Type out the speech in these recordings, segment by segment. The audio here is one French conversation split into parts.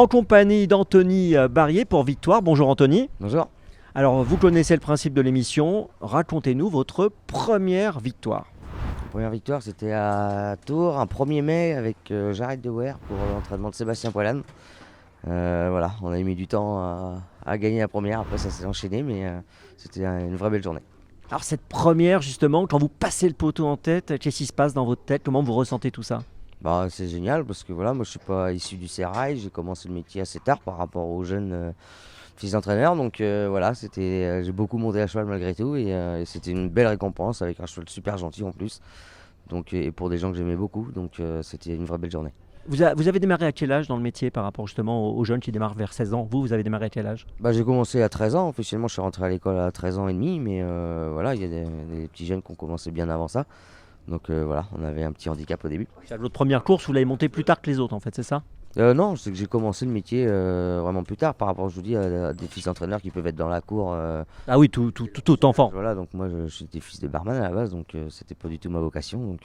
en compagnie d'Anthony Barrier pour Victoire. Bonjour Anthony. Bonjour. Alors vous connaissez le principe de l'émission, racontez-nous votre première victoire. La première victoire, c'était à Tours, un 1er mai avec Jared Dewar pour l'entraînement de Sébastien Poilane. Voilà, on a mis du temps à gagner la première, après ça s'est enchaîné, mais c'était une vraie belle journée. Alors cette première justement, quand vous passez le poteau en tête, qu'est-ce qui se passe dans votre tête? Comment vous ressentez tout ça? Bah, c'est génial parce que voilà, moi je suis pas issu du sérail, j'ai commencé le métier assez tard par rapport aux jeunes fils d'entraîneurs, donc voilà, j'ai beaucoup monté à cheval malgré tout et c'était une belle récompense avec un cheval super gentil en plus, donc, et pour des gens que j'aimais beaucoup, donc c'était une vraie belle journée. Vous avez démarré à quel âge dans le métier par rapport justement aux jeunes qui démarrent vers 16 ans? Vous avez démarré à quel âge? Bah, j'ai commencé à 13 ans, officiellement je suis rentré à l'école à 13 ans et demi, mais voilà, il y a des petits jeunes qui ont commencé bien avant ça. Donc voilà, on avait un petit handicap au début. Votre première course, vous l'avez montée plus tard que les autres en fait, c'est ça? Non, c'est que j'ai commencé le métier vraiment plus tard par rapport, je vous dis, à des fils d'entraîneurs qui peuvent être dans la cour. Ah oui, tout enfant. Voilà, donc moi j'étais fils de barman à la base, donc c'était pas du tout ma vocation.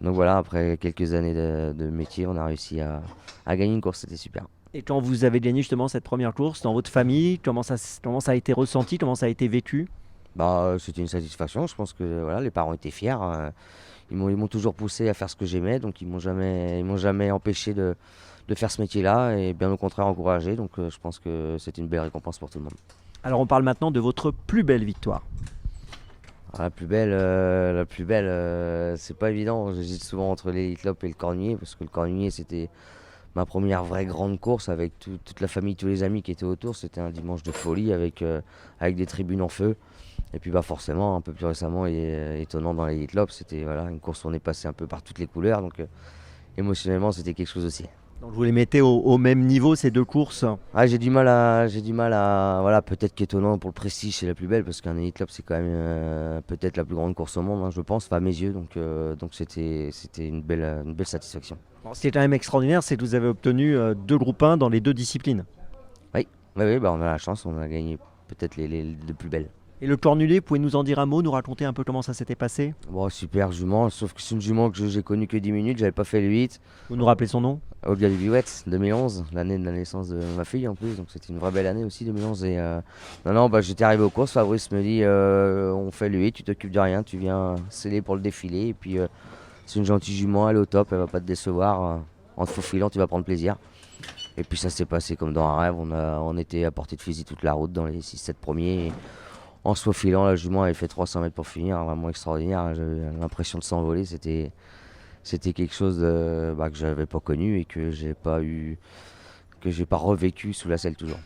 Donc voilà, après quelques années de métier, on a réussi à gagner une course, c'était super. Et quand vous avez gagné justement cette première course dans votre famille, comment ça a été ressenti, comment ça a été vécu? Bah, c'était une satisfaction, je pense que voilà, les parents étaient fiers. Ils m'ont toujours poussé à faire ce que j'aimais, donc ils m'ont jamais empêché de faire ce métier-là et bien au contraire encouragé. Donc je pense que c'est une belle récompense pour tout le monde. Alors on parle maintenant de votre plus belle victoire. Alors, la plus belle, c'est pas évident. J'hésite souvent entre l'Elite Lope et le Cornulier parce que le Cornulier c'était ma première vraie grande course avec toute la famille, tous les amis qui étaient autour. C'était un dimanche de folie avec des tribunes en feu. Et puis bah forcément, un peu plus récemment et étonnant dans l'Elite Lope, c'était voilà, une course où on est passé un peu par toutes les couleurs. Donc émotionnellement, c'était quelque chose aussi. Donc vous les mettez au même niveau ces deux courses? Ah, j'ai du mal à voilà, peut-être qu'étonnant pour le prestige, c'est la plus belle parce qu'un Elite Lope c'est quand même peut-être la plus grande course au monde, hein, je pense, enfin à mes yeux. Donc c'était une belle satisfaction. Bon, ce qui est quand même extraordinaire, c'est que vous avez obtenu 2 groupes 1 dans les 2 disciplines. Oui, bah on a la chance, on a gagné peut-être les deux plus belles. Et le Cornulier, vous pouvez nous en dire un mot, nous raconter un peu comment ça s'était passé? Bon, super jument, sauf que c'est une jument que j'ai connue que 10 minutes, j'avais pas fait le 8. Vous nous rappelez son nom? Olga Dubuette, 2011, l'année de la naissance de ma fille en plus, donc c'était une vraie belle année aussi 2011. Et non, bah, j'étais arrivé aux courses, Fabrice me dit on fait le 8, tu t'occupes de rien, tu viens sceller pour le défilé. Et puis c'est une gentille jument, elle est au top, elle va pas te décevoir. En te faufilant, tu vas prendre plaisir. Et puis ça s'est passé comme dans un rêve, on était à portée de fusil toute la route dans les 6-7 premiers. Et en se faufilant, la jument avait fait 300 mètres pour finir, vraiment extraordinaire. J'avais l'impression de s'envoler, c'était quelque chose que j'avais pas connu et que j'ai pas revécu sous la selle toujours.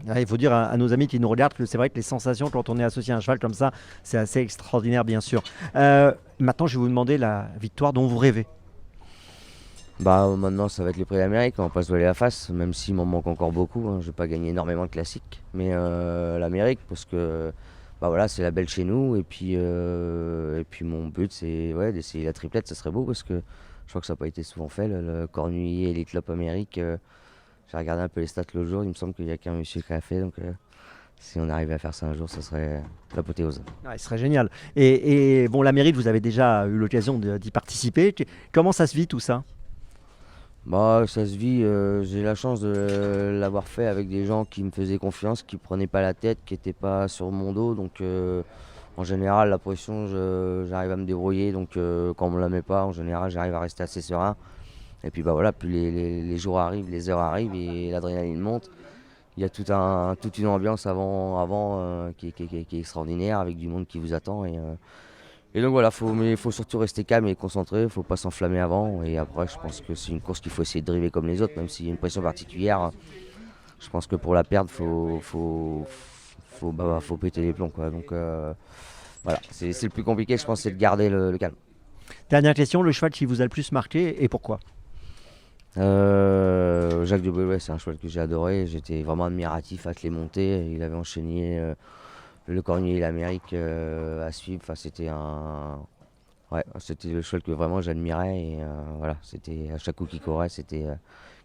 Ah, il faut dire à nos amis qui nous regardent que c'est vrai que les sensations quand on est associé à un cheval comme ça, c'est assez extraordinaire bien sûr. Maintenant, je vais vous demander la victoire dont vous rêvez. Bah maintenant ça va être les prix d'Amérique, on va pas se voiler la face, même s'il m'en manque encore beaucoup, hein. Je vais pas gagner énormément de classiques, mais l'Amérique parce que bah voilà, c'est la belle chez nous et puis mon but c'est ouais, d'essayer la triplette, ça serait beau parce que je crois que ça n'a pas été souvent fait, le Cornulier et les Elite Lope Amérique. J'ai regardé un peu les stats le jour, il me semble qu'il n'y a qu'un monsieur qui a fait, donc si on arrivait à faire ça un jour, ça serait l'apothéose. Ouais, ce serait génial. Et bon, l'Amérique, vous avez déjà eu l'occasion d'y participer. Comment ça se vit tout ça? Bah, ça se vit, j'ai la chance de l'avoir fait avec des gens qui me faisaient confiance, qui prenaient pas la tête, qui n'étaient pas sur mon dos. Donc en général, la pression, j'arrive à me débrouiller. Donc quand on me la met pas, en général, j'arrive à rester assez serein. Et puis bah voilà, plus les jours arrivent, les heures arrivent et l'adrénaline monte. Il y a toute une ambiance avant qui est extraordinaire avec du monde qui vous attend. Et donc voilà, mais il faut surtout rester calme et concentré, il ne faut pas s'enflammer avant. Et après, je pense que c'est une course qu'il faut essayer de driver comme les autres, même s'il y a une pression particulière. Je pense que pour la perdre, faut péter les plombs, quoi. Donc voilà, c'est le plus compliqué, je pense, c'est de garder le calme. Dernière question, le cheval qui vous a le plus marqué et pourquoi? Jacques de Beauvais, c'est un cheval que j'ai adoré, j'étais vraiment admiratif à te les monter. Il avait enchaîné le Cornulier et l'Amérique à suivre. Enfin, c'était le cheval que vraiment j'admirais et voilà, c'était à chaque coup qu'il courait, c'était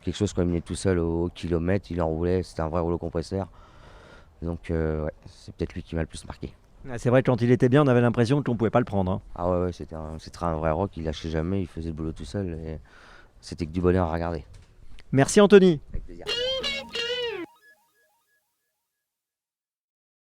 quelque chose quand il venait tout seul au kilomètre, il enroulait, c'était un vrai rouleau compresseur. Donc ouais, c'est peut-être lui qui m'a le plus marqué. Ah, c'est vrai que quand il était bien, on avait l'impression qu'on ne pouvait pas le prendre, hein. Ah ouais, c'était un vrai rock, il lâchait jamais, il faisait le boulot tout seul et c'était que du bonheur à regarder. Merci Anthony.